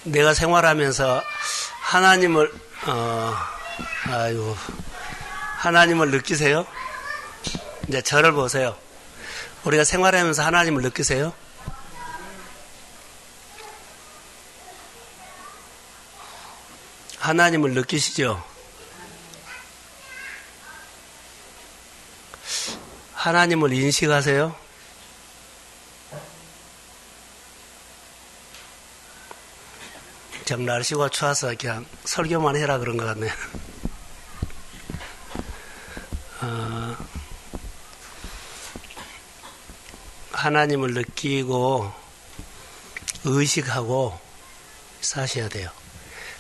내가 생활하면서 하나님을 하나님을 느끼세요? 이제 저를 보세요. 우리가 생활하면서 하나님을 느끼세요? 하나님을 느끼시죠? 하나님을 인식하세요? 정 날씨가 추워서 그냥 설교만 해라 그런 것 같네요. 하나님을 느끼고 의식하고 사셔야 돼요.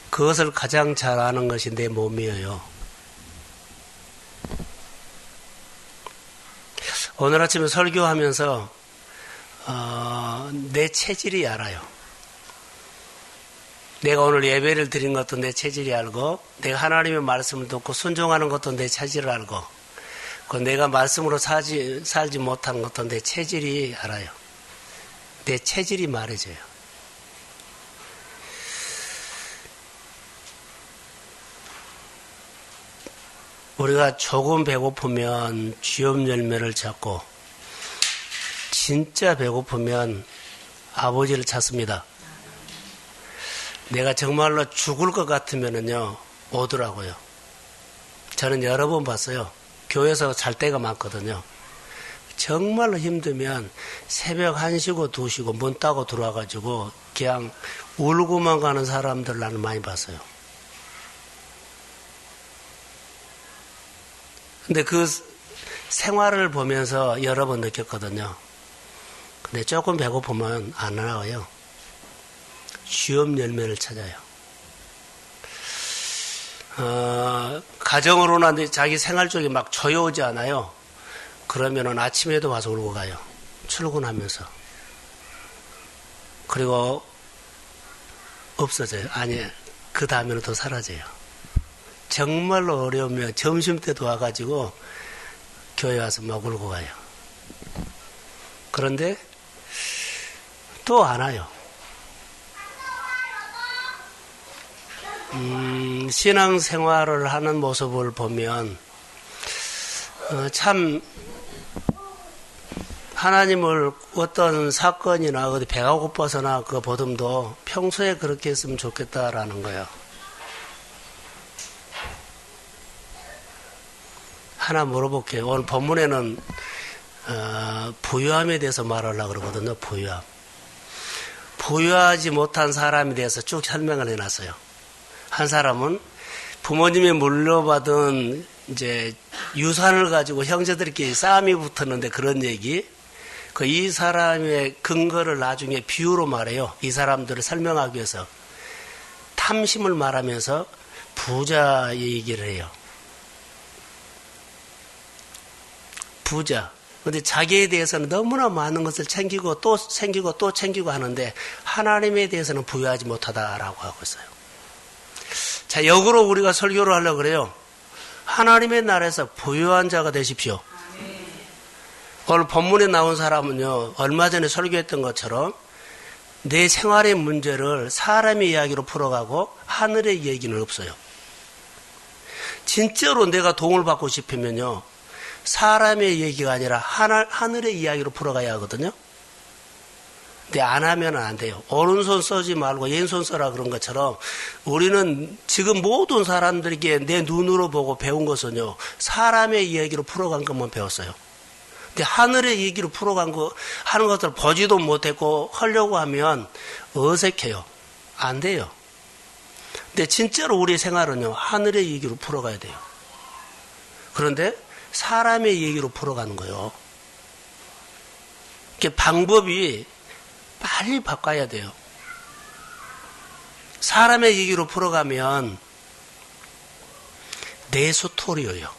그것을 가장 잘 아는 것이 내 몸이에요. 오늘 아침에 설교하면서 내 체질이 알아요. 내가 오늘 예배를 드린 것도 내 체질이 알고, 내가 하나님의 말씀을 듣고 순종하는 것도 내 체질을 알고, 내가 말씀으로 살지 못하는 것도 내 체질이 알아요. 내 체질이 말해줘요. 우리가 조금 배고프면 쥐업 열매를 찾고, 진짜 배고프면 아버지를 찾습니다. 내가 정말로 죽을 것 같으면은요, 오더라고요. 저는 여러 번 봤어요. 교회에서 잘 때가 많거든요. 정말로 힘들면 새벽 1시고 2시고 문 따고 들어와가지고 그냥 울고만 가는 사람들 나는 많이 봤어요. 근데 그 생활을 보면서 여러 번 느꼈거든요. 근데 조금 배고프면 안 나와요. 쥐업 열매를 찾아요. 가정으로나 자기 생활 쪽에 막 조여오지 않아요. 그러면은 아침에도 와서 울고 가요. 출근하면서. 그리고 없어져요. 아니, 그 다음에는 더 사라져요. 정말로 어려우면 점심때도 와가지고 교회 와서 막 울고 가요. 그런데 또 안 와요. 신앙생활을 하는 모습을 보면 참 하나님을 어떤 사건이나 어디 배가 고파서나 그거 보듬도 평소에 그렇게 했으면 좋겠다라는 거예요. 하나 물어볼게요. 오늘 본문에는 부유함에 대해서 말하려고 그러거든요. 부유함. 부유하지 못한 사람에 대해서 쭉 설명을 해놨어요. 한 사람은 부모님이 물려받은 이제 유산을 가지고 형제들끼리 싸움이 붙었는데 그런 얘기. 이 사람의 근거를 나중에 비유로 말해요. 이 사람들을 설명하기 위해서. 탐심을 말하면서 부자 얘기를 해요. 부자. 근데 자기에 대해서는 너무나 많은 것을 챙기고 또 챙기고 또 챙기고 하는데 하나님에 대해서는 부유하지 못하다라고 하고 있어요. 자, 역으로 우리가 설교를 하려고 그래요. 하나님의 나라에서 부유한 자가 되십시오. 오늘 본문에 나온 사람은요, 얼마 전에 설교했던 것처럼 내 생활의 문제를 사람의 이야기로 풀어가고 하늘의 얘기는 없어요. 진짜로 내가 도움을 받고 싶으면요, 사람의 얘기가 아니라 하늘의 이야기로 풀어가야 하거든요. 근데 안 하면 안 돼요. 오른손 써지 말고 왼손 써라 그런 것처럼 우리는 지금 모든 사람들에게 내 눈으로 보고 배운 것은요, 사람의 이야기로 풀어간 것만 배웠어요. 근데 하늘의 얘기로 풀어간 거 하는 것을 보지도 못했고 하려고 하면 어색해요. 안 돼요. 근데 진짜로 우리의 생활은요, 하늘의 얘기로 풀어가야 돼요. 그런데 사람의 얘기로 풀어가는 거예요. 이게 방법이 빨리 바꿔야 돼요. 사람의 얘기로 풀어가면 내 스토리예요.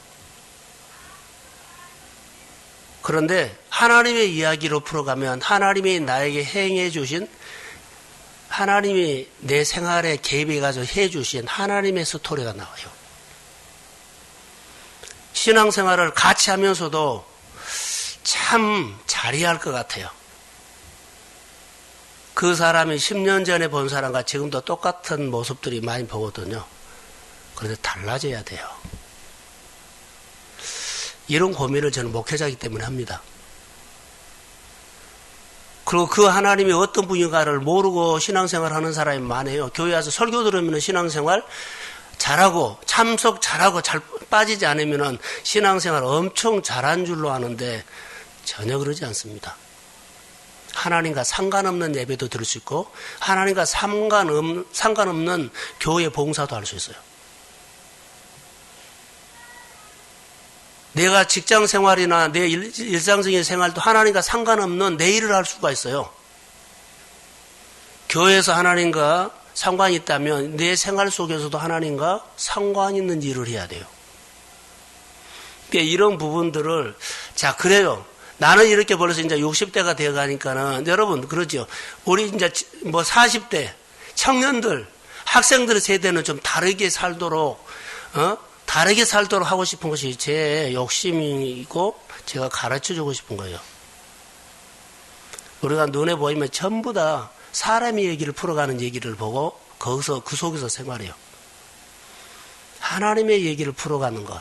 그런데 하나님의 이야기로 풀어가면 하나님이 나에게 행해 주신, 하나님이 내 생활에 개입해가지고 해주신 하나님의 스토리가 나와요. 신앙생활을 같이 하면서도 참 잘해야 할 것 같아요. 그 사람이 10년 전에 본 사람과 지금도 똑같은 모습들이 많이 보거든요. 그런데 달라져야 돼요. 이런 고민을 저는 목회자이기 때문에 합니다. 그리고 그 하나님이 어떤 분인가를 모르고 신앙생활 하는 사람이 많아요. 교회 와서 설교 들으면 신앙생활 잘하고 참석 잘하고 잘 빠지지 않으면 신앙생활 엄청 잘한 줄로 아는데 전혀 그러지 않습니다. 하나님과 상관없는 예배도 들을 수 있고 하나님과 상관없는 교회 봉사도 할 수 있어요. 내가 직장 생활이나 내 일상적인 생활도 하나님과 상관없는 내 일을 할 수가 있어요. 교회에서 하나님과 상관이 있다면 내 생활 속에서도 하나님과 상관 있는 일을 해야 돼요. 이런 부분들을 자 그래요. 나는 이렇게 벌써 이제 60대가 되어 가니까는 여러분 그러죠. 우리 이제 뭐 40대 청년들 학생들 세대는 좀 다르게 살도록 다르게 살도록 하고 싶은 것이 제 욕심이고 제가 가르쳐주고 싶은 거예요. 우리가 눈에 보이면 전부 다 사람의 얘기를 풀어가는 얘기를 보고 거기서 그 속에서 생활해요. 하나님의 얘기를 풀어가는 것.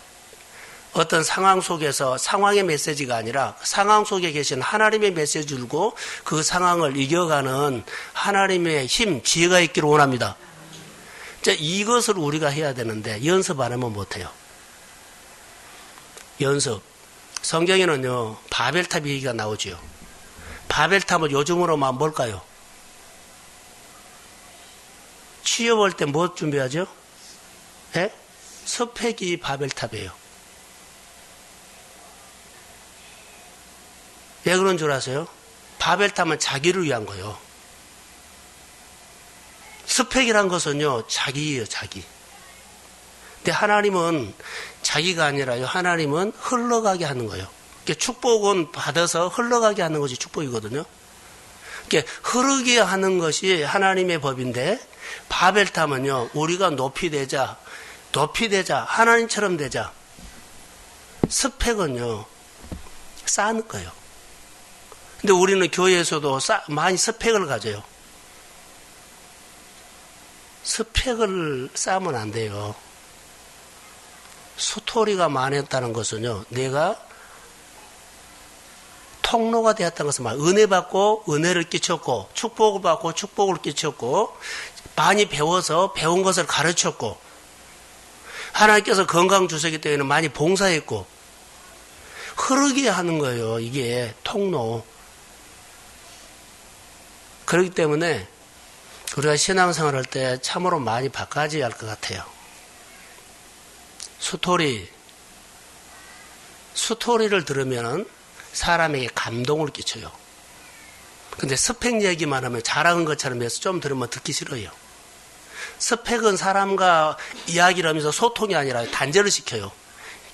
어떤 상황 속에서 상황의 메시지가 아니라 상황 속에 계신 하나님의 메시지를 들고 그 상황을 이겨가는 하나님의 힘, 지혜가 있기를 원합니다. 자, 이것을 우리가 해야 되는데 연습 안 하면 못해요. 연습. 성경에는요 바벨탑 얘기가 나오죠. 바벨탑은 요즘으로 막 뭘까요? 취업 올 때 뭐 준비하죠? 예? 스펙이 바벨탑이에요. 왜 그런 줄 아세요? 바벨탑은 자기를 위한 거예요. 스펙이란 것은요, 자기예요, 자기. 근데 하나님은 자기가 아니라요, 하나님은 흘러가게 하는 거예요. 축복은 받아서 흘러가게 하는 것이 축복이거든요. 흐르게 하는 것이 하나님의 법인데, 바벨탑은요, 우리가 높이 되자, 하나님처럼 되자. 스펙은요, 쌓는 거예요. 근데 우리는 교회에서도 많이 스펙을 가져요. 스펙을 쌓으면 안 돼요. 스토리가 많았다는 것은요, 내가 통로가 되었다는 것은 은혜 받고 은혜를 끼쳤고, 축복을 받고 축복을 끼쳤고, 많이 배워서 배운 것을 가르쳤고, 하나님께서 건강 주셨기 때문에 많이 봉사했고, 흐르게 하는 거예요. 이게 통로. 그렇기 때문에 우리가 신앙생활 할 때 참으로 많이 바꿔야 할 것 같아요. 스토리를 들으면 사람에게 감동을 끼쳐요. 근데 스펙 얘기만 하면 잘하는 것처럼 해서 좀 들으면 듣기 싫어요. 스펙은 사람과 이야기를 하면서 소통이 아니라 단절을 시켜요.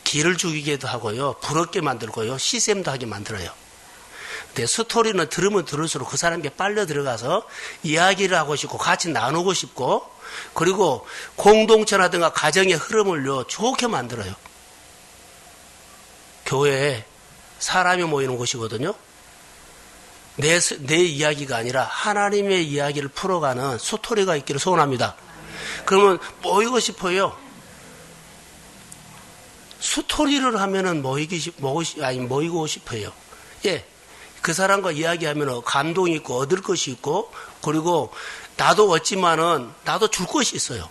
기를 죽이기도 하고요. 부럽게 만들고요. 시샘도 하게 만들어요. 근데 스토리는 들으면 들을수록 그 사람에게 빨려 들어가서 이야기를 하고 싶고 같이 나누고 싶고 그리고 공동체라든가 가정의 흐름을요. 좋게 만들어요. 교회에 사람이 모이는 곳이거든요. 내 이야기가 아니라 하나님의 이야기를 풀어가는 스토리가 있기를 소원합니다. 그러면 모이고 싶어요. 스토리를 하면은 모이고 싶어요. 예. 그 사람과 이야기하면 감동이 있고 얻을 것이 있고 그리고 나도 얻지만은 나도 줄 것이 있어요.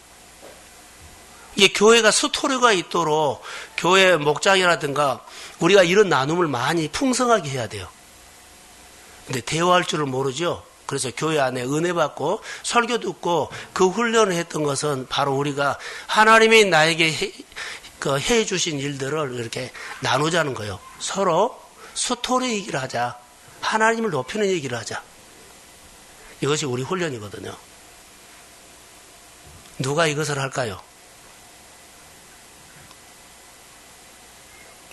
이게 교회가 스토리가 있도록 교회 목장이라든가 우리가 이런 나눔을 많이 풍성하게 해야 돼요. 근데 대화할 줄을 모르죠. 그래서 교회 안에 은혜 받고 설교 듣고 그 훈련을 했던 것은 바로 우리가 하나님이 나에게 해 주신 일들을 이렇게 나누자는 거예요. 서로 스토리 얘기를 하자. 하나님을 높이는 얘기를 하자. 이것이 우리 훈련이거든요. 누가 이것을 할까요?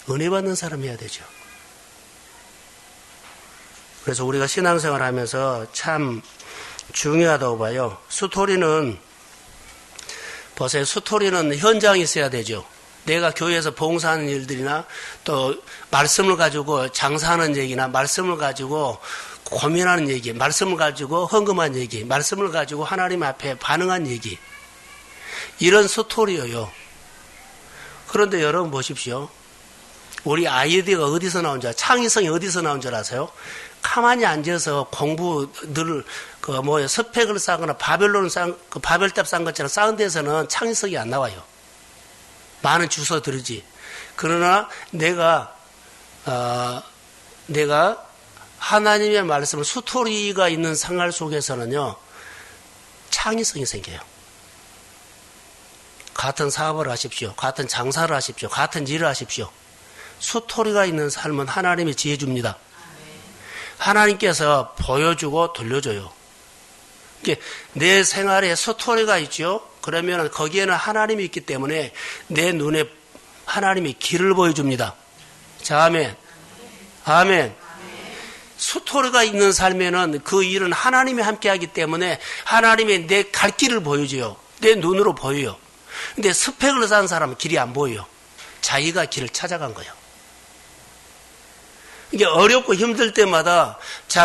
은혜 받는 사람이 해야 되죠. 그래서 우리가 신앙생활 하면서 참 중요하다고 봐요. 스토리는 현장에 있어야 되죠. 내가 교회에서 봉사하는 일들이나 또 말씀을 가지고 장사하는 얘기나 말씀을 가지고 고민하는 얘기, 말씀을 가지고 헌금한 얘기, 말씀을 가지고 하나님 앞에 반응한 얘기, 이런 스토리예요. 그런데 여러분 보십시오. 우리 아이디어가 어디서 나온 줄, 창의성이 어디서 나온 줄 아세요? 가만히 앉아서 공부 늘, 스펙을 쌓거나 바벨탑 쌓은 것처럼 쌓은 데서는 창의성이 안 나와요. 많은 주워 들으지. 그러나 내가 하나님의 말씀을 스토리가 있는 생활 속에서는요, 창의성이 생겨요. 같은 사업을 하십시오. 같은 장사를 하십시오. 같은 일을 하십시오. 스토리가 있는 삶은 하나님이 지혜 줍니다. 하나님께서 보여주고 들려줘요. 내 생활에 스토리가 있죠. 그러면 거기에는 하나님이 있기 때문에 내 눈에 하나님이 길을 보여줍니다. 자, 아멘. 아멘. 스토리가 있는 삶에는 그 일은 하나님이 함께하기 때문에 하나님이 내 갈 길을 보여줘요. 내 눈으로 보여요. 근데 스펙을 쌓은 사람은 길이 안 보여요. 자기가 길을 찾아간 거예요. 이게 어렵고 힘들 때마다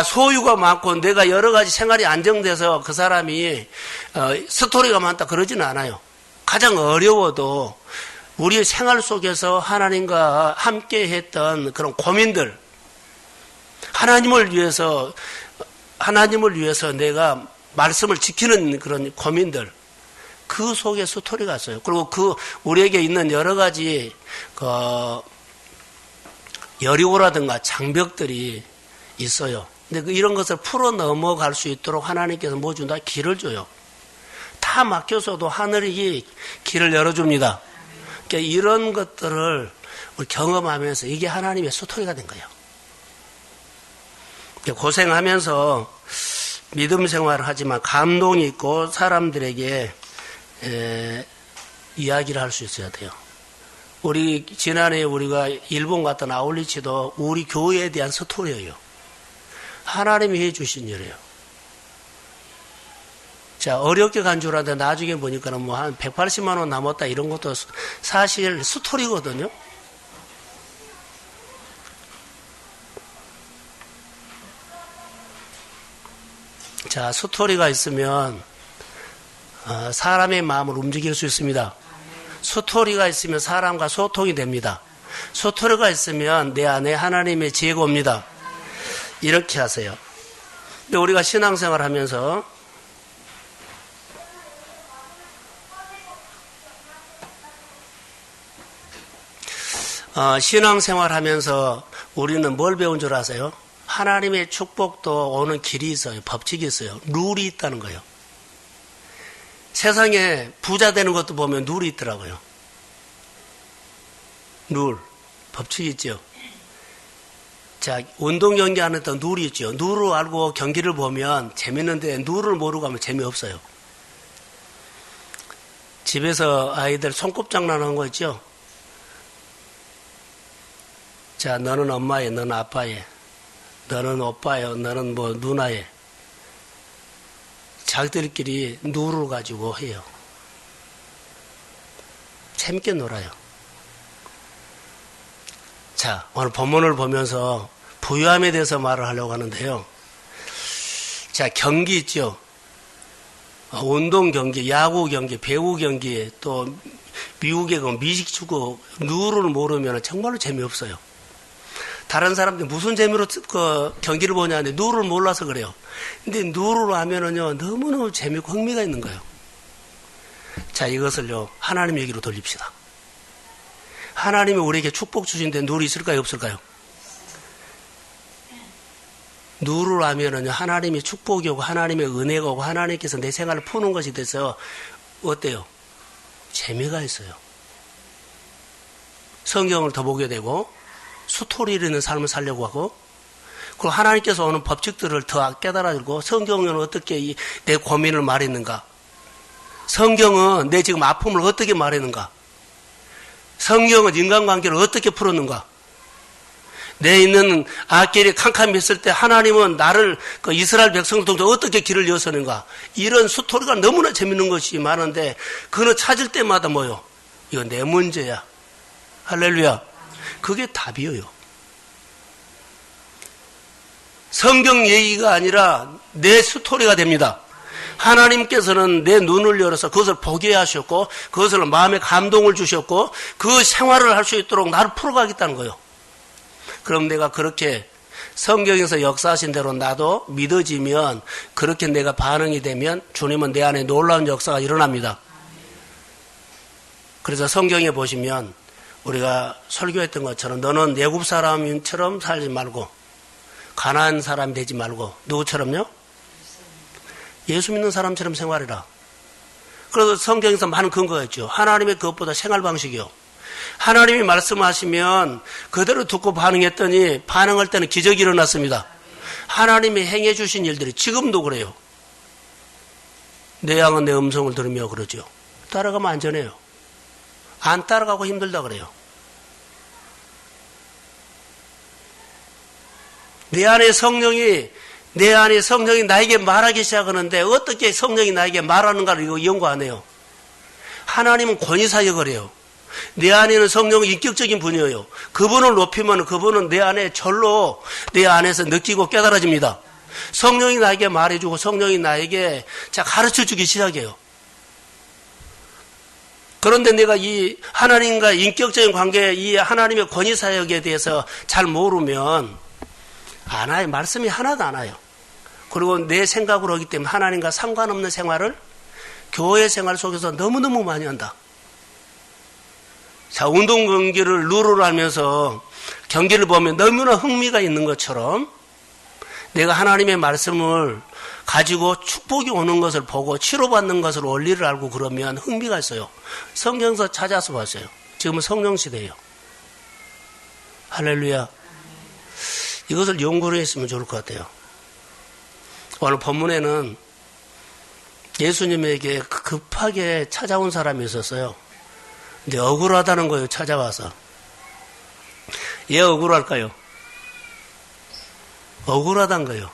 소유가 많고 내가 여러 가지 생활이 안정돼서 그 사람이 스토리가 많다 그러지는 않아요. 가장 어려워도 우리의 생활 속에서 하나님과 함께 했던 그런 고민들, 하나님을 위해서 내가 말씀을 지키는 그런 고민들, 그 속에 스토리가 있어요. 그리고 우리에게 있는 여러 가지 여리고라든가 장벽들이 있어요. 근데 이런 것을 풀어 넘어갈 수 있도록 하나님께서 뭐 준다? 길을 줘요. 다 막혀서도 하늘이 길을 열어줍니다. 그러니까 이런 것들을 우리 경험하면서 이게 하나님의 스토리가 된 거예요. 고생하면서 믿음 생활을 하지만 감동이 있고 사람들에게 이야기를 할 수 있어야 돼요. 지난해 우리가 일본 갔던 아울리치도 우리 교회에 대한 스토리예요. 하나님이 해주신 일이에요. 자, 어렵게 간 줄 알았는데 나중에 보니까는 한 180만 원 남았다 이런 것도 사실 스토리거든요. 자, 스토리가 있으면 사람의 마음을 움직일 수 있습니다. 스토리가 있으면 사람과 소통이 됩니다. 스토리가 있으면 내 안에 하나님의 지혜가 옵니다. 이렇게 하세요. 근데 우리가 신앙생활 하면서 우리는 뭘 배운 줄 아세요? 하나님의 축복도 오는 길이 있어요. 법칙이 있어요. 룰이 있다는 거예요. 세상에 부자 되는 것도 보면 룰이 있더라고요. 룰, 법칙이 있죠. 자, 운동 경기 하는 데 룰이 있죠. 룰을 알고 경기를 보면 재밌는데 룰을 모르고 하면 재미없어요. 집에서 아이들 손꼽장난 하는 거 있죠. 자, 너는 엄마예, 너는 아빠예, 너는 오빠예, 너는 누나예. 자기들끼리 룰을 가지고 해요. 재밌게 놀아요. 자, 오늘 본문을 보면서 부유함에 대해서 말을 하려고 하는데요. 자, 경기 있죠. 운동 경기, 야구 경기, 배구 경기, 또 미국의 미식축구 룰을 모르면 정말로 재미없어요. 다른 사람들이 무슨 재미로 경기를 보냐는데 룰을 몰라서 그래요. 근데 룰을 하면은요, 너무너무 재미있고 흥미가 있는 거예요. 자, 이것을요, 하나님 얘기로 돌립시다. 하나님이 우리에게 축복 주신데 룰이 있을까요, 없을까요? 룰을 하면은요, 하나님이 축복이 오고 하나님의 은혜가 오고 하나님께서 내 생활을 푸는 것이 돼서 어때요? 재미가 있어요. 성경을 더 보게 되고 스토리를 있는 삶을 살려고 하고, 그리고 하나님께서 오는 법칙들을 더 깨달아들고, 성경은 어떻게 내 고민을 말했는가? 성경은 내 지금 아픔을 어떻게 말했는가? 성경은 인간관계를 어떻게 풀었는가? 내 있는 앞길이 캄캄했을 때 하나님은 나를 이스라엘 백성들 통해 어떻게 길을 여서는가? 이런 스토리가 너무나 재밌는 것이 많은데 그거 찾을 때마다 뭐요? 이거 내 문제야. 할렐루야. 그게 답이에요. 성경 얘기가 아니라 내 스토리가 됩니다. 하나님께서는 내 눈을 열어서 그것을 보게 하셨고 그것을 마음에 감동을 주셨고 그 생활을 할 수 있도록 나를 풀어가겠다는 거예요. 그럼 내가 그렇게 성경에서 역사하신 대로 나도 믿어지면 그렇게 내가 반응이 되면 주님은 내 안에 놀라운 역사가 일어납니다. 그래서 성경에 보시면 우리가 설교했던 것처럼 너는 애굽 사람처럼 살지 말고 가나안 사람이 되지 말고 누구처럼요? 예수 믿는 사람처럼 생활해라. 그래서 성경에서 많은 근거가 있죠. 하나님의 그것보다 생활 방식이요. 하나님이 말씀하시면 그대로 듣고 반응했더니 반응할 때는 기적이 일어났습니다. 하나님이 행해 주신 일들이 지금도 그래요. 내 양은 내 음성을 들으며 그러죠. 따라가면 안전해요. 안 따라가고 힘들다 그래요. 내 안에 성령이 나에게 말하기 시작하는데 어떻게 성령이 나에게 말하는가를 이거 연구 안 해요. 하나님은 권위사역을 해요. 내 안에는 성령은 인격적인 분이에요. 그분을 높이면 그분은 내 안에 절로 내 안에서 느끼고 깨달아집니다. 성령이 나에게 말해주고 성령이 나에게 가르쳐주기 시작해요. 그런데 내가 이 하나님과 인격적인 관계, 이 하나님의 권위사역에 대해서 잘 모르면 안 와요. 말씀이 하나도 안 와요. 그리고 내 생각으로 하기 때문에 하나님과 상관없는 생활을 교회 생활 속에서 너무너무 많이 한다. 자, 운동 경기를 룰을 하면서 경기를 보면 너무나 흥미가 있는 것처럼 내가 하나님의 말씀을 가지고 축복이 오는 것을 보고 치료받는 것을 원리를 알고 그러면 흥미가 있어요. 성경서 찾아서 봤어요. 지금은 성령 시대예요. 할렐루야. 이것을 연구를 했으면 좋을 것 같아요. 오늘 본문에는 예수님에게 급하게 찾아온 사람이 있었어요. 근데 억울하다는 거예요. 찾아와서. 왜 억울할까요? 억울하다는 거예요.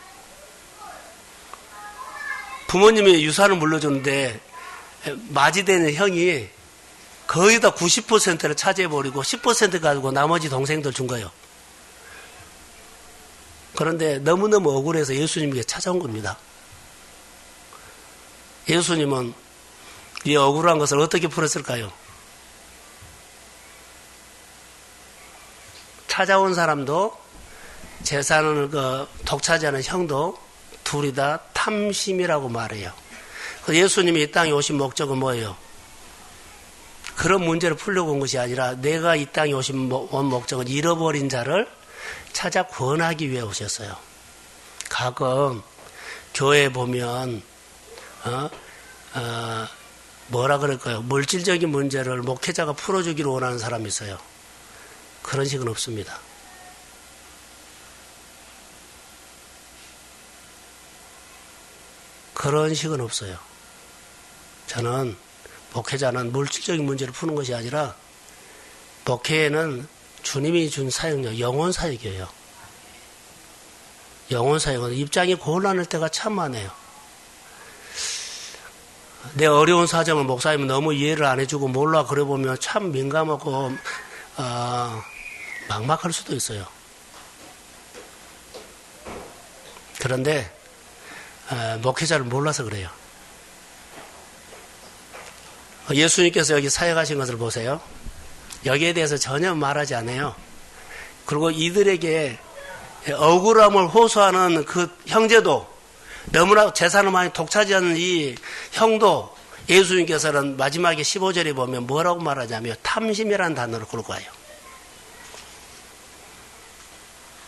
부모님이 유산을 물려줬는데 맞이되는 형이 거의 다 90%를 차지해버리고 10% 가지고 나머지 동생들 준 거예요. 그런데 너무너무 억울해서 예수님에게 찾아온 겁니다. 예수님은 이 억울한 것을 어떻게 풀었을까요? 찾아온 사람도 재산을 독차지하는 형도 둘이 다 탐심이라고 말해요. 예수님이 이 땅에 오신 목적은 뭐예요? 그런 문제를 풀려고 온 것이 아니라 내가 이 땅에 온 목적은 잃어버린 자를 찾아 구원하기 위해 오셨어요. 가끔 교회에 보면 뭐라 그럴까요? 물질적인 문제를 목회자가 풀어주기를 원하는 사람이 있어요. 그런 식은 없습니다. 그런 식은 없어요. 저는 목회자는 물질적인 문제를 푸는 것이 아니라 목회에는 주님이 준 사역력, 영혼 사역이에요. 영혼 사역은 입장이 곤란할 때가 참 많아요. 내 어려운 사정을 목사님은 너무 이해를 안 해주고 몰라 그래 보면 참 민감하고 막막할 수도 있어요. 그런데 목회자를 몰라서 그래요. 예수님께서 여기 사역하신 것을 보세요. 여기에 대해서 전혀 말하지 않아요. 그리고 이들에게 억울함을 호소하는 그 형제도 너무나 재산을 많이 독차지하는 이 형도 예수님께서는 마지막에 15절에 보면 뭐라고 말하냐면 탐심이라는 단어를 걸고 와요.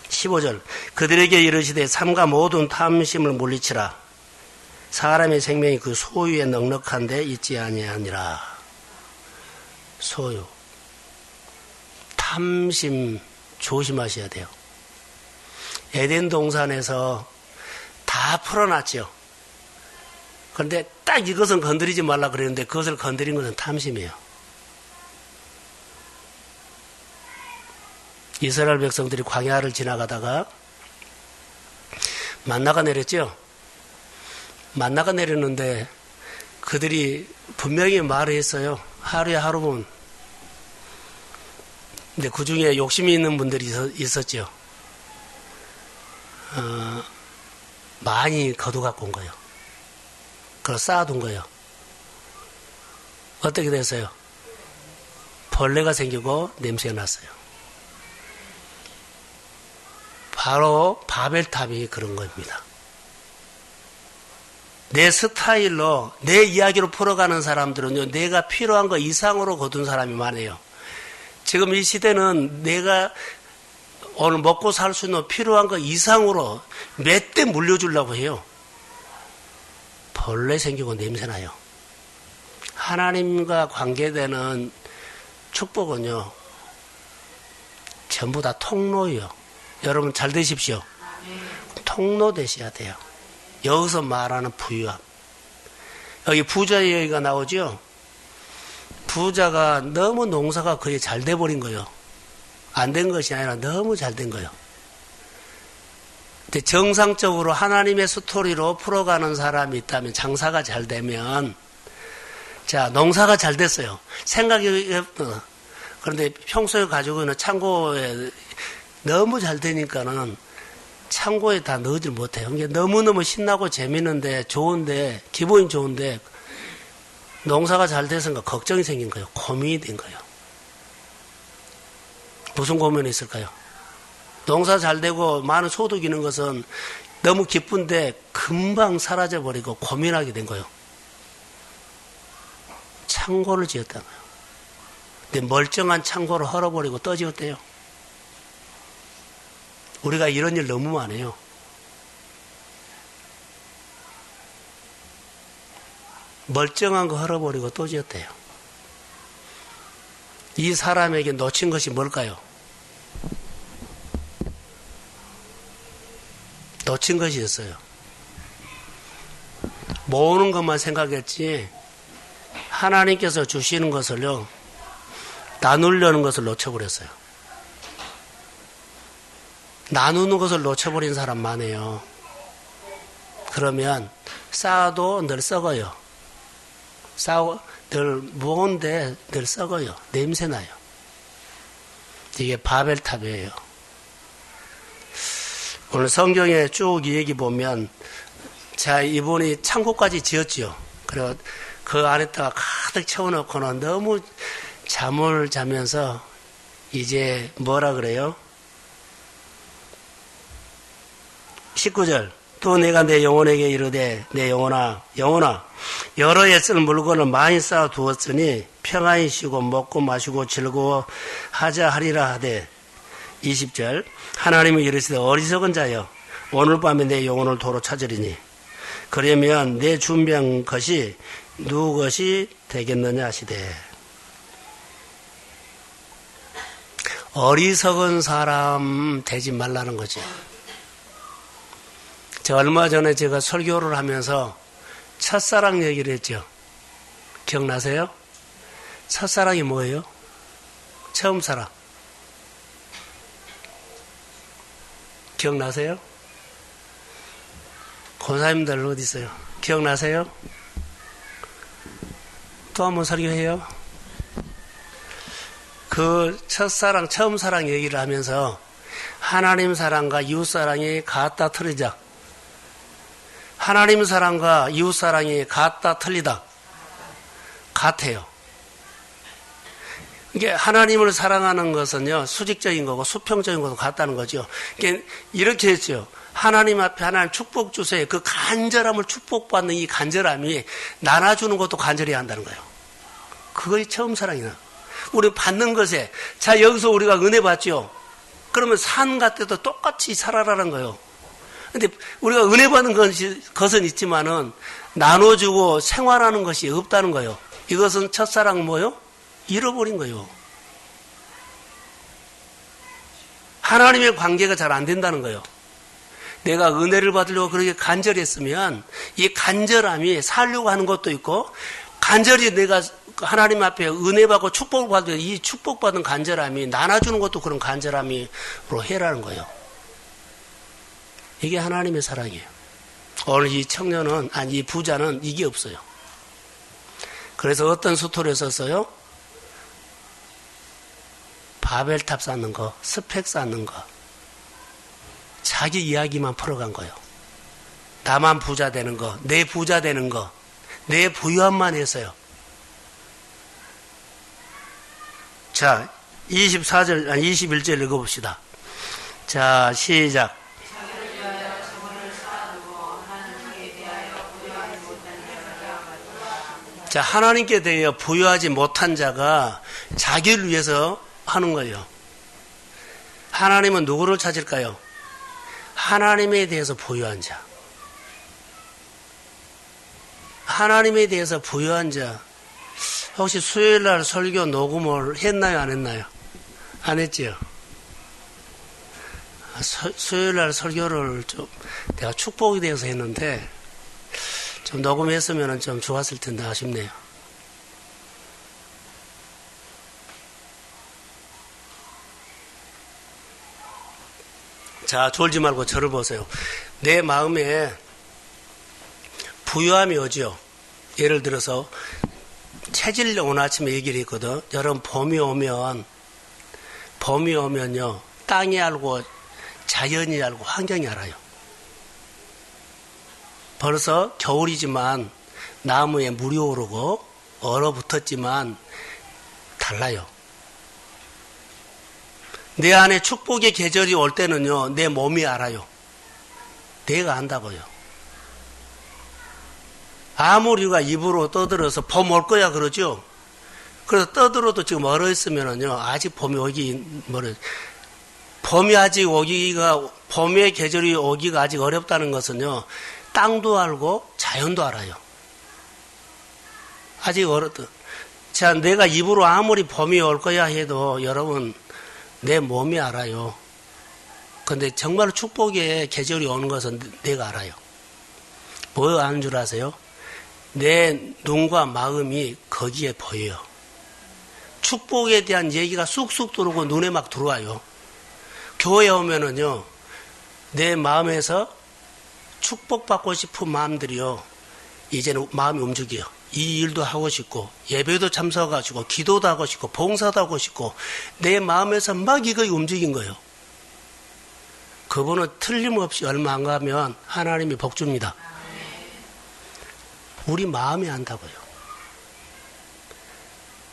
15절 그들에게 이르시되 삼가 모든 탐심을 물리치라. 사람의 생명이 그 소유에 넉넉한데 있지 아니하니라. 소유. 탐심 조심하셔야 돼요. 에덴 동산에서 다 풀어놨죠. 그런데 딱 이것은 건드리지 말라 그랬는데 그것을 건드린 것은 탐심이에요. 이스라엘 백성들이 광야를 지나가다가 만나가 내렸죠. 만나가 내렸는데 그들이 분명히 말을 했어요. 하루에 하루분. 근데 그 중에 욕심이 있는 분들이 있었죠. 많이 거둬갖고 온 거예요. 그걸 쌓아둔 거예요. 어떻게 됐어요? 벌레가 생기고 냄새가 났어요. 바로 바벨탑이 그런 겁니다. 내 스타일로 내 이야기로 풀어가는 사람들은요, 내가 필요한 거 이상으로 거둔 사람이 많아요. 지금 이 시대는 내가 오늘 먹고 살 수 있는 필요한 거 이상으로 몇 대 물려주려고 해요. 벌레 생기고 냄새나요. 하나님과 관계되는 축복은요, 전부 다 통로예요. 여러분 잘 되십시오. 통로 되셔야 돼요. 여기서 말하는 부유함. 여기 부자 얘기가 나오죠. 부자가 너무 농사가 거의 잘 돼버린 거예요. 안 된 것이 아니라 너무 잘 된 거예요. 근데 정상적으로 하나님의 스토리로 풀어가는 사람이 있다면, 장사가 잘 되면, 자, 농사가 잘 됐어요. 생각이, 그런데 평소에 가지고 있는 창고에 너무 잘 되니까는 창고에 다 넣지 못해요. 이게 너무너무 신나고 재밌는데, 좋은데, 기분이 좋은데, 농사가 잘 돼서인가 걱정이 생긴 거예요. 고민이 된 거예요. 무슨 고민이 있을까요? 농사 잘 되고 많은 소득이 있는 것은 너무 기쁜데 금방 사라져버리고 고민하게 된 거예요. 창고를 지었다는 거예요. 근데 멀쩡한 창고를 헐어버리고 떠지었대요. 우리가 이런 일 너무 많아요. 멀쩡한 거 헐어버리고 또 지었대요. 이 사람에게 놓친 것이 뭘까요? 놓친 것이 있어요. 모으는 것만 생각했지 하나님께서 주시는 것을요, 나누려는 것을 놓쳐버렸어요. 나누는 것을 놓쳐버린 사람 많아요. 그러면 쌓아도 늘 썩어요. 늘 무거운데 늘 썩어요. 냄새나요. 이게 바벨탑이에요. 오늘 성경에 쭉 이 얘기 보면, 자, 이분이 창고까지 지었지요. 그리고 그 안에다가 가득 채워놓고는 너무 잠을 자면서 이제 뭐라 그래요? 19절. 또 내가 내 영혼에게 이르되, 내 영혼아, 여러 해 쓸 물건을 많이 쌓아 두었으니 평안히 쉬고 먹고 마시고 즐거워하자 하리라 하되, 20절. 하나님은 이르시되, 어리석은 자여, 오늘 밤에 내 영혼을 도로 찾으리니 그러면 내 준비한 것이 누구 것이 되겠느냐 하시되. 어리석은 사람 되지 말라는 거죠. 얼마 전에 제가 설교를 하면서 첫사랑 얘기를 했죠. 기억나세요? 첫사랑이 뭐예요? 처음 사랑. 기억나세요? 권사님들 어디 있어요? 기억나세요? 또 한번 설교해요. 그 첫사랑, 처음 사랑 얘기를 하면서 하나님 사랑과 이웃 사랑이 같다 틀리자. 하나님 사랑과 이웃 사랑이 같다 틀리다. 같아요. 이게 하나님을 사랑하는 것은요, 수직적인 거고 수평적인 것도 같다는 거죠. 이게 이렇게 했죠. 하나님 앞에 하나님 축복 주세요. 그 간절함을 축복받는 이 간절함이 나눠주는 것도 간절해야 한다는 거예요. 그것이 처음 사랑이나. 우리 받는 것에, 자, 여기서 우리가 은혜 받죠. 그러면 산 같아도 똑같이 살아라는 거예요. 근데 우리가 은혜 받는 것은 있지만은 나눠주고 생활하는 것이 없다는 거예요. 이것은 첫사랑 뭐요? 잃어버린 거예요. 하나님의 관계가 잘 안 된다는 거예요. 내가 은혜를 받으려고 그렇게 간절히 했으면 이 간절함이 살려고 하는 것도 있고, 간절히 내가 하나님 앞에 은혜 받고 축복을 받을 때 이 축복받은 간절함이 나눠주는 것도 그런 간절함으로 해라는 거예요. 이게 하나님의 사랑이에요. 오늘 이 청년은, 이 부자는 이게 없어요. 그래서 어떤 스토리를 썼어요? 바벨탑 쌓는 거, 스펙 쌓는 거. 자기 이야기만 풀어간 거예요. 나만 부자 되는 거, 내 부자 되는 거, 내 부유함만 했어요. 자, 21절 읽어봅시다. 자, 시작. 자, 하나님께 대하여 부유하지 못한 자가 자기를 위해서 하는 거예요. 하나님은 누구를 찾을까요? 하나님에 대해서 부유한 자. 하나님에 대해서 부유한 자. 혹시 수요일 날 설교 녹음을 했나요? 안 했나요? 안 했지요? 수요일 날 설교를 좀 내가 축복에 대해서 했는데 좀 녹음했으면 좀 좋았을 텐데 아쉽네요. 자, 졸지 말고 저를 보세요. 내 마음에 부유함이 오죠. 예를 들어서 체질 오늘 아침에 얘기를 했거든. 여러분 봄이 오면요. 땅이 알고 자연이 알고 환경이 알아요. 벌써 겨울이지만 나무에 물이 오르고 얼어붙었지만 달라요. 내 안에 축복의 계절이 올 때는요. 내 몸이 알아요. 내가 안다고요. 아무리 우리가 입으로 떠들어서 봄 올 거야 그러죠. 그래서 떠들어도 지금 얼어 있으면은요. 아직 봄이 오기 멀어요. 봄의 계절이 오기가 아직 어렵다는 것은요. 땅도 알고 자연도 알아요. 아직 어렵다. 자, 내가 입으로 아무리 봄이 올 거야 해도 여러분 내 몸이 알아요. 근데 정말 축복의 계절이 오는 것은 내가 알아요. 뭐 아는 줄 아세요? 내 눈과 마음이 거기에 보여요. 축복에 대한 얘기가 쑥쑥 들어오고 눈에 막 들어와요. 교회에 오면은요, 내 마음에서 축복받고 싶은 마음들이요, 이제는 마음이 움직여요. 이 일도 하고 싶고, 예배도 참석하고, 기도도 하고 싶고, 봉사도 하고 싶고, 내 마음에서 막 이거 움직인 거예요. 그분은 틀림없이 얼마 안 가면 하나님이 복 줍니다. 우리 마음이 안다고요.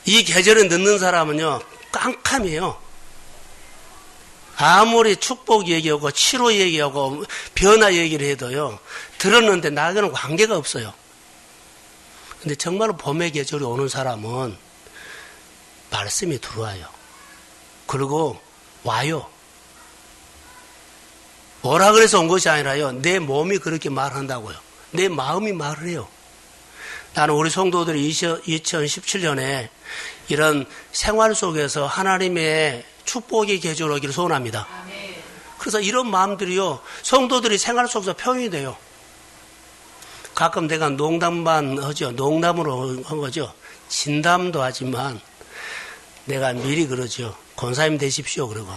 이 계절에 늦는 사람은요, 깜깜해요. 아무리 축복 얘기하고 치료 얘기하고 변화 얘기를 해도요, 들었는데 나하고는 관계가 없어요. 근데 정말로 봄의 계절이 오는 사람은 말씀이 들어와요. 그리고 와요. 오라 그래서 온 것이 아니라요, 내 몸이 그렇게 말한다고요. 내 마음이 말을 해요. 나는 우리 성도들이 2017년에 이런 생활 속에서 하나님의 축복의 계절 오기를 소원합니다. 그래서 이런 마음들이요, 성도들이 생활 속에서 표현이 돼요. 가끔 내가 농담만 하죠. 농담으로 한 거죠. 진담도 하지만 내가 미리 그러죠. 권사님 되십시오. 그러고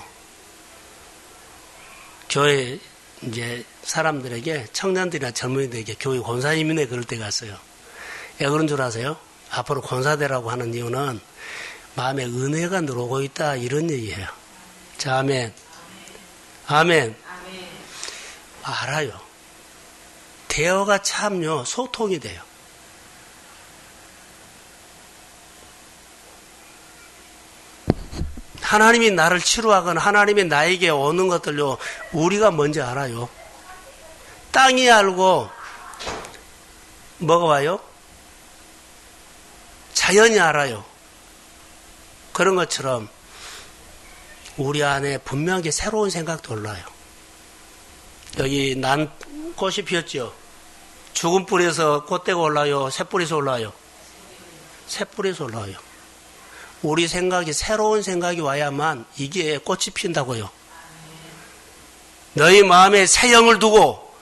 교회 이제 사람들에게, 청년들이나 젊은이들에게 교회 권사님이네 그럴 때가 있어요. 왜 그런 줄 아세요? 앞으로 권사되라고 하는 이유는 마음에 은혜가 들어오고 있다, 이런 얘기예요. 자, 아멘. 아멘. 알아요. 대화가 참요, 소통이 돼요. 하나님이 나를 치료하거나 하나님이 나에게 오는 것들요, 우리가 먼저 알아요. 땅이 알고 뭐가 와요? 자연이 알아요. 그런 것처럼 우리 안에 분명하게 새로운 생각도 올라요. 여기 난 꽃이 피었죠. 죽은 뿌리에서 꽃대가 올라요? 새 뿌리에서 올라요? 새 뿌리에서 올라요. 우리 생각이, 새로운 생각이 와야만 이게 꽃이 핀다고요. 너희 마음에 새 영을 두고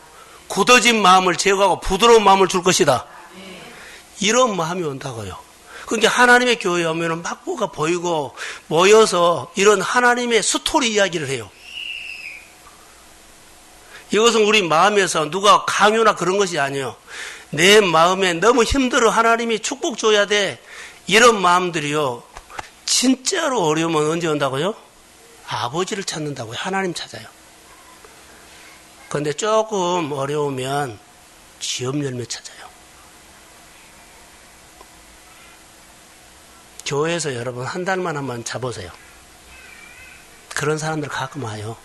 굳어진 마음을 제거하고 부드러운 마음을 줄 것이다. 이런 마음이 온다고요. 그러니까 하나님의 교회에 오면 막 뭐가 보이고 모여서 이런 하나님의 스토리 이야기를 해요. 이것은 우리 마음에서 누가 강요나 그런 것이 아니에요. 내 마음에 너무 힘들어, 하나님이 축복 줘야 돼, 이런 마음들이요, 진짜로 어려우면 언제 온다고요? 아버지를 찾는다고요. 하나님 찾아요. 그런데 조금 어려우면 취업 열매 찾아요. 교회에서 여러분 한 달만 한번 자보세요. 그런 사람들 가끔 와요.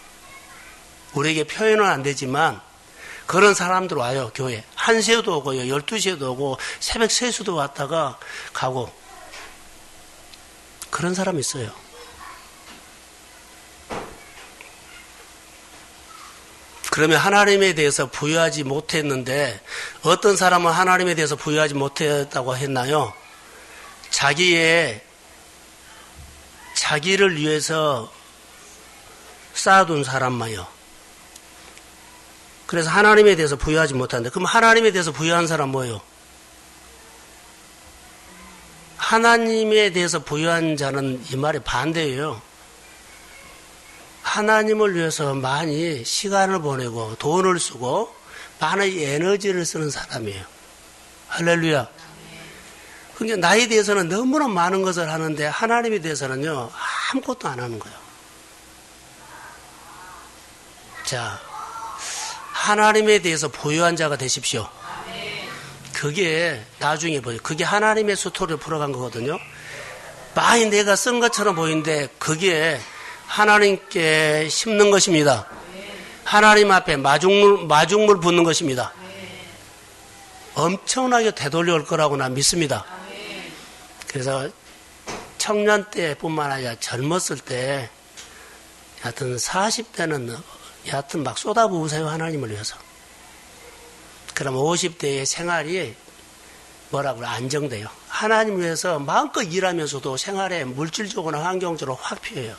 우리에게 표현은 안 되지만 그런 사람들 와요. 교회 1시에도 오고요, 12시에도 오고 새벽 3시도 왔다가 가고 그런 사람 있어요. 그러면 하나님에 대해서 부여하지 못했는데 어떤 사람은 하나님에 대해서 부여하지 못했다고 했나요? 자기를 위해서 쌓아둔 사람만요. 그래서 하나님에 대해서 부여하지 못하는데, 그럼 하나님에 대해서 부여한 사람 뭐예요? 하나님에 대해서 부여한 자는 이 말이 반대예요. 하나님을 위해서 많이 시간을 보내고 돈을 쓰고 많은 에너지를 쓰는 사람이에요. 할렐루야. 그러니까 나에 대해서는 너무나 많은 것을 하는데 하나님에 대해서는요, 아무것도 안 하는 거예요. 자, 하나님에 대해서 부유한 자가 되십시오. 그게 나중에 보여요. 그게 하나님의 스토리를 풀어간 거거든요. 많이 내가 쓴 것처럼 보이는데 그게 하나님께 심는 것입니다. 하나님 앞에 마중물 붓는 것입니다. 엄청나게 되돌려올 거라고 난 믿습니다. 그래서 청년 때뿐만 아니라 젊었을 때 여하튼 40대는 여하튼 막 쏟아부으세요. 하나님을 위해서. 그럼 50대의 생활이 뭐라고 안정돼요. 하나님을 위해서 마음껏 일하면서도 생활에 물질적으로나 환경적으로 확 피해요.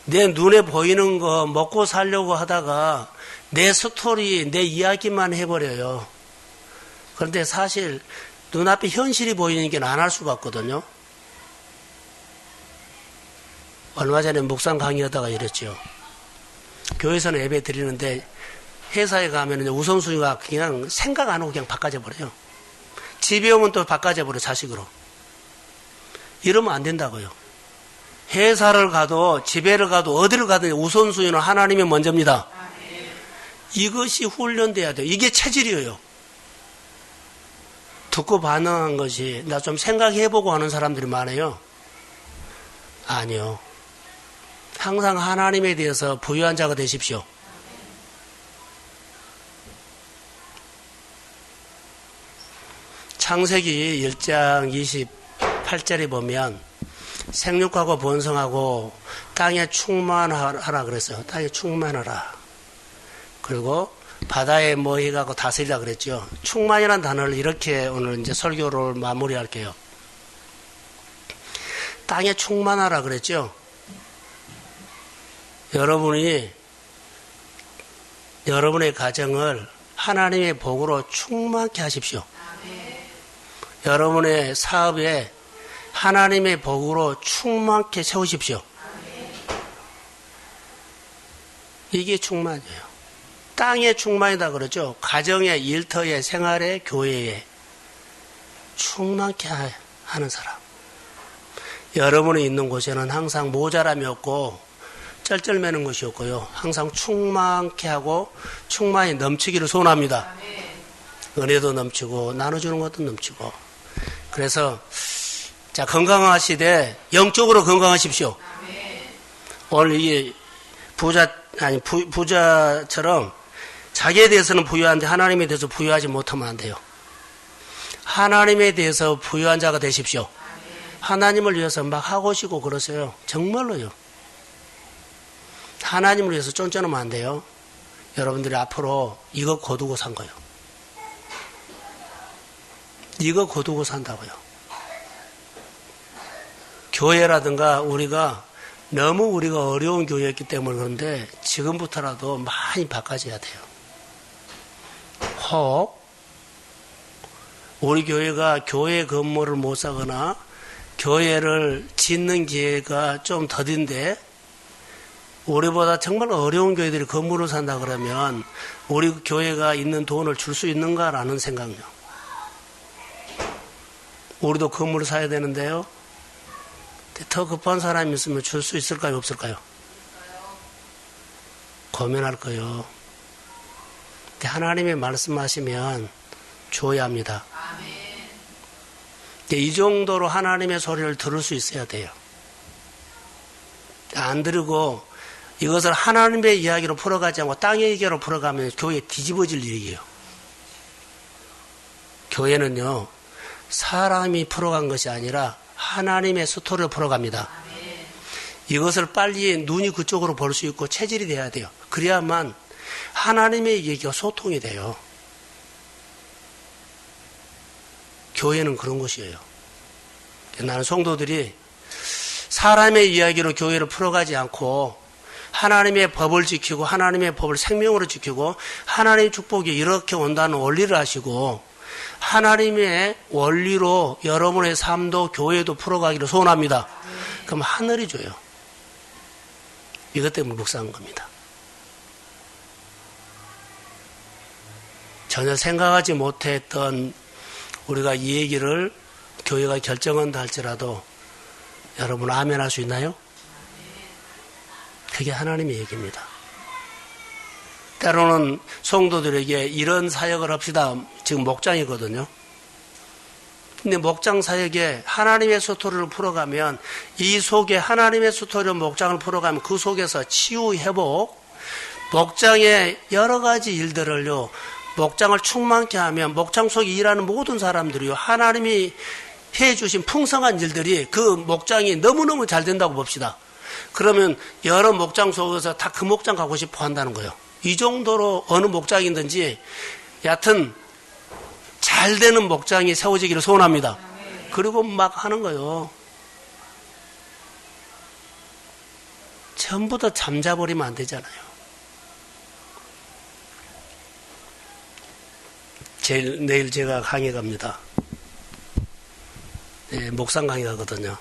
내 눈에 보이는 거 먹고 살려고 하다가 내 스토리, 내 이야기만 해버려요. 그런데 사실 눈앞에 현실이 보이는 게 안 할 수가 없거든요. 얼마 전에 묵상 강의하다가 이랬죠. 교회에서는 예배 드리는데 회사에 가면 우선순위가 그냥 생각 안 하고 그냥 바꿔져 버려요. 집에 오면 또 바꿔져 버려, 자식으로. 이러면 안 된다고요. 회사를 가도 집에를 가도 어디를 가든 우선순위는 하나님이 먼저입니다. 이것이 훈련돼야 돼요. 이게 체질이에요. 듣고 반응한 것이 나 좀 생각해보고 하는 사람들이 많아요. 아니요. 항상 하나님에 대해서 부유한 자가 되십시오. 창세기 1장 28절에 보면 생육하고 번성하고 땅에 충만하라 그랬어요. 땅에 충만하라. 그리고 바다에 뭐해가고 다스리라 그랬죠. 충만이라는 단어를 이렇게 오늘 이제 설교를 마무리할게요. 땅에 충만하라 그랬죠. 여러분의 가정을 하나님의 복으로 충만케 하십시오. 여러분의 사업에 하나님의 복으로 충만케 세우십시오. 이게 충만이에요. 땅에 충만이다 그러죠. 가정에, 일터에, 생활에, 교회에 충만케 하는 사람. 여러분이 있는 곳에는 항상 모자람이 없고 쩔쩔매는 것이 없고요. 항상 충만케 하고 충만히 넘치기를 소원합니다. 은혜도 넘치고 나눠주는 것도 넘치고. 그래서 자, 건강하시되 영적으로 건강하십시오. 오늘 이 부자처럼 자기에 대해서는 부유한데 하나님에 대해서 부유하지 못하면 안 돼요. 하나님에 대해서 부유한 자가 되십시오. 하나님을 위해서 막 하고 싶고 그러세요. 정말로요. 하나님을 위해서 쫀쫀하면 안 돼요. 여러분들이 앞으로 이거 거두고 산 거예요. 이거 거두고 산다고요. 교회라든가 너무 우리가 어려운 교회였기 때문에 그런데 지금부터라도 많이 바꿔줘야 돼요. 혹 우리 교회가 교회 건물을 못 사거나 교회를 짓는 기회가 좀 더딘데 우리보다 정말 어려운 교회들이 건물을 산다 그러면 우리 교회가 있는 돈을 줄 수 있는가라는 생각요. 우리도 건물을 사야 되는데요. 더 급한 사람이 있으면 줄 수 있을까요? 없을까요? 고민할 거요. 근데 하나님이 말씀하시면 줘야 합니다. 이 정도로 하나님의 소리를 들을 수 있어야 돼요. 안 들으고 이것을 하나님의 이야기로 풀어가지 않고 땅의 얘기로 풀어가면 교회 뒤집어질 일이에요. 교회는요, 사람이 풀어간 것이 아니라 하나님의 스토리를 풀어갑니다. 이것을 빨리 눈이 그쪽으로 볼 수 있고 체질이 돼야 돼요. 그래야만 하나님의 얘기가 소통이 돼요. 교회는 그런 곳이에요. 나는 성도들이 사람의 이야기로 교회를 풀어가지 않고 하나님의 법을 지키고 하나님의 법을 생명으로 지키고 하나님의 축복이 이렇게 온다는 원리를 아시고 하나님의 원리로 여러분의 삶도 교회도 풀어가기를 소원합니다. 그럼 하늘이 줘요. 이것 때문에 묵상한 겁니다. 전혀 생각하지 못했던 우리가 이 얘기를 교회가 결정한다 할지라도 여러분 아멘 할 수 있나요? 그게 하나님의 얘기입니다. 때로는 성도들에게 이런 사역을 합시다. 지금 목장이거든요. 근데 목장 사역에 하나님의 스토리를 풀어가면 이 속에 하나님의 스토리로 목장을 풀어가면 그 속에서 치유, 회복, 목장의 여러 가지 일들을요. 목장을 충만케 하면 목장 속에 일하는 모든 사람들이요. 하나님이 해주신 풍성한 일들이 그 목장이 너무너무 잘 된다고 봅시다. 그러면 여러 목장 속에서 다 그 목장 가고 싶어 한다는 거예요. 이 정도로 어느 목장이든지 여하튼 잘 되는 목장이 세워지기를 소원합니다. 그리고 막 하는 거예요. 전부 다 잠자버리면 안 되잖아요. 내일 제가 강의 갑니다. 네, 목상 강의 가거든요.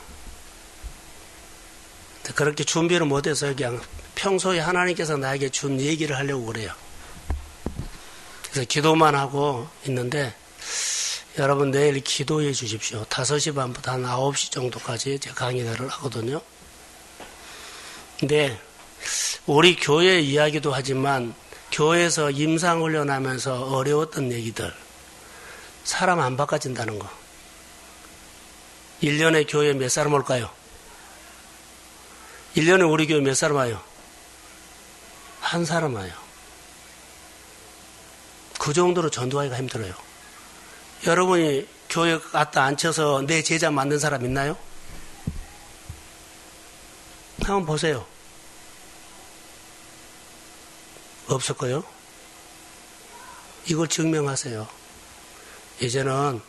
그렇게 준비를 못해서 그냥 평소에 하나님께서 나에게 준 얘기를 하려고 그래요. 그래서 기도만 하고 있는데 여러분 내일 기도해 주십시오. 5시 반부터 한 9시 정도까지 제가 강의를 하거든요. 근데 우리 교회 이야기도 하지만 교회에서 임상훈련하면서 어려웠던 얘기들, 사람 안 바꿔진다는 거. 1년에 교회 몇 사람 올까요? 1년에 우리 교회 몇 사람 와요? 한 사람 와요. 그 정도로 전도하기가 힘들어요. 여러분이 교회 갔다 앉혀서 내 제자 만든 사람 있나요? 한번 보세요. 없을 거요? 이걸 증명하세요. 이제는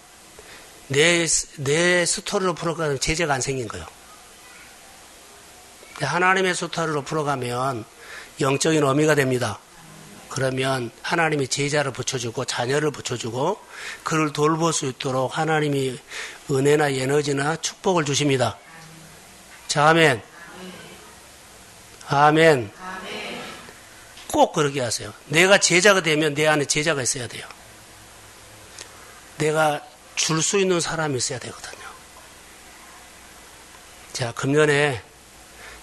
내 스토리로 풀어가면 제재가 안 생긴 거예요. 하나님의 스토리로 풀어가면 영적인 어미가 됩니다. 그러면 하나님이 제자를 붙여주고 자녀를 붙여주고 그를 돌볼 수 있도록 하나님이 은혜나 에너지나 축복을 주십니다. 자, 아멘. 아멘. 꼭 그러게 하세요. 내가 제자가 되면 내 안에 제자가 있어야 돼요. 내가 줄 수 있는 사람이 있어야 되거든요. 자, 금년에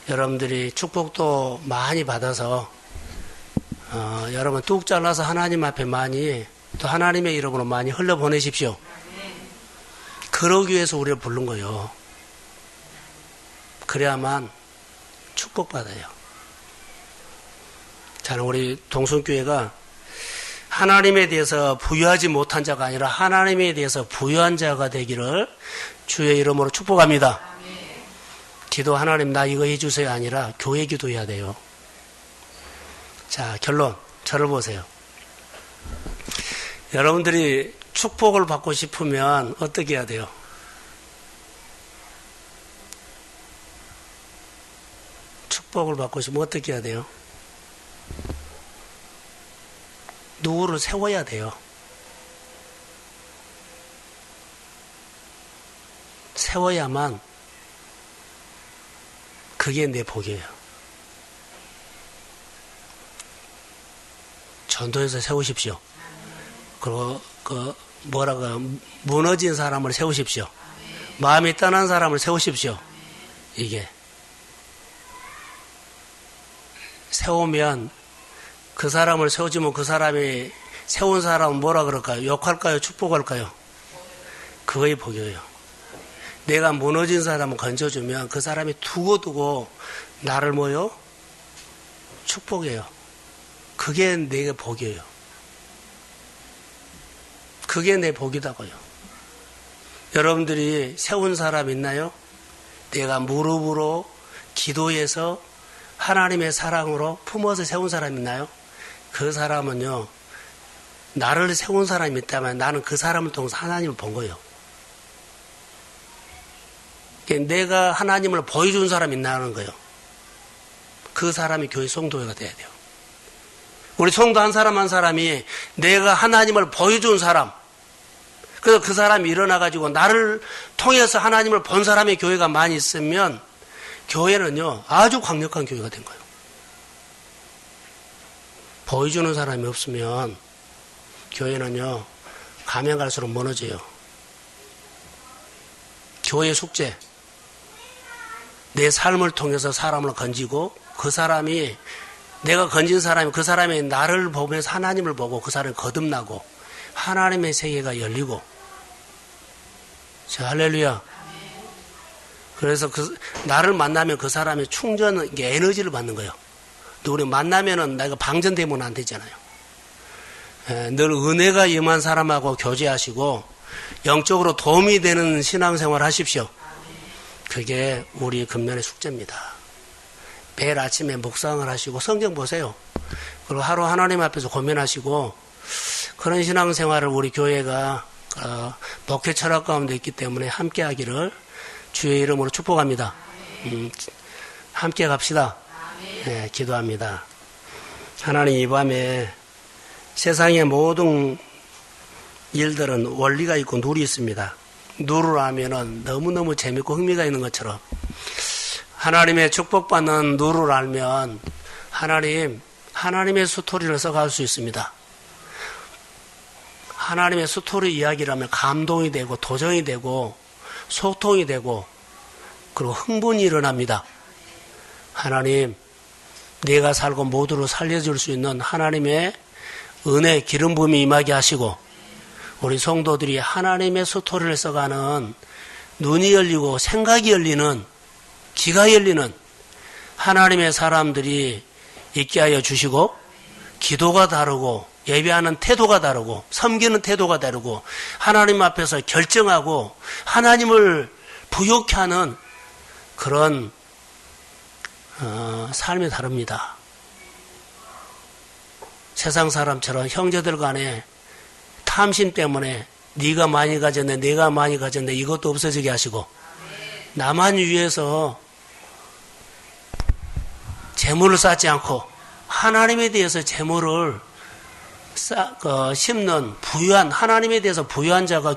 여러분들이 축복도 많이 받아서 여러분 뚝 잘라서 하나님 앞에 많이 또 하나님의 이름으로 많이 흘려보내십시오. 그러기 위해서 우리를 부른 거예요. 그래야만 축복받아요. 저는 우리 동성교회가 하나님에 대해서 부유하지 못한 자가 아니라 하나님에 대해서 부유한 자가 되기를 주의 이름으로 축복합니다. 기도 하나님 나 이거 해주세요 아니라 교회 기도해야 돼요. 자, 결론 저를 보세요. 여러분들이 축복을 받고 싶으면 어떻게 해야 돼요? 축복을 받고 싶으면 어떻게 해야 돼요? 누구를 세워야 돼요. 세워야만 그게 내 복이에요. 전도해서 세우십시오. 그리고 무너진 사람을 세우십시오. 마음이 떠난 사람을 세우십시오. 이게 세우면 그 사람을 세워주면 그 사람이 세운 사람은 뭐라 그럴까요? 욕할까요? 축복할까요? 그거의 복이에요. 내가 무너진 사람을 건져주면 그 사람이 두고두고 나를 뭐요? 축복해요. 그게 내게 복이에요. 그게 내 복이다고요. 여러분들이 세운 사람 있나요? 내가 무릎으로 기도해서 하나님의 사랑으로 품어서 세운 사람 있나요? 그 사람은요, 나를 세운 사람이 있다면 나는 그 사람을 통해서 하나님을 본 거예요. 내가 하나님을 보여준 사람이 있나는 거예요. 그 사람이 교회 성도가 돼야 돼요. 우리 성도 한 사람 한 사람이 내가 하나님을 보여준 사람, 그래서 그 사람이 일어나가지고 나를 통해서 하나님을 본 사람의 교회가 많이 있으면 교회는요, 아주 강력한 교회가 된 거예요. 보여주는 사람이 없으면 교회는요, 가면 갈수록 무너져요. 교회 숙제. 내 삶을 통해서 사람을 건지고 그 사람이 내가 건진 사람이 그 사람이 나를 보면서 하나님을 보고 그 사람이 거듭나고 하나님의 세계가 열리고 자, 할렐루야. 그래서 나를 만나면 그 사람의 충전, 에너지를 받는 거예요. 또 우리 만나면은 내가 방전되면 안 되잖아요. 늘 은혜가 임한 사람하고 교제하시고 영적으로 도움이 되는 신앙생활 하십시오. 그게 우리 금년의 숙제입니다. 매일 아침에 묵상을 하시고 성경 보세요. 그리고 하루 하나님 앞에서 고민하시고 그런 신앙생활을 우리 교회가 목회 철학 가운데 있기 때문에 함께 하기를 주의 이름으로 축복합니다. 함께 갑시다. 네, 기도합니다. 하나님, 이 밤에 세상의 모든 일들은 원리가 있고 룰이 있습니다. 룰을 하면은 너무너무 재밌고 흥미가 있는 것처럼 하나님의 축복받는 룰을 알면 하나님의 스토리를 써갈 수 있습니다. 하나님의 스토리 이야기를 하면 감동이 되고 도전이 되고 소통이 되고 그리고 흥분이 일어납니다. 하나님, 내가 살고 모두를 살려줄 수 있는 하나님의 은혜, 기름 부음이 임하게 하시고 우리 성도들이 하나님의 스토리를 써가는 눈이 열리고 생각이 열리는 귀가 열리는 하나님의 사람들이 있게 하여 주시고 기도가 다르고 예배하는 태도가 다르고 섬기는 태도가 다르고 하나님 앞에서 결정하고 하나님을 부욕케 하는 그런 삶이 다릅니다. 세상 사람처럼 형제들 간에 탐심 때문에 네가 많이 가졌네, 내가 많이 가졌네 이것도 없어지게 하시고 나만 위해서 재물을 쌓지 않고 하나님에 대해서 재물을 심는 부유한 하나님에 대해서 부유한 자가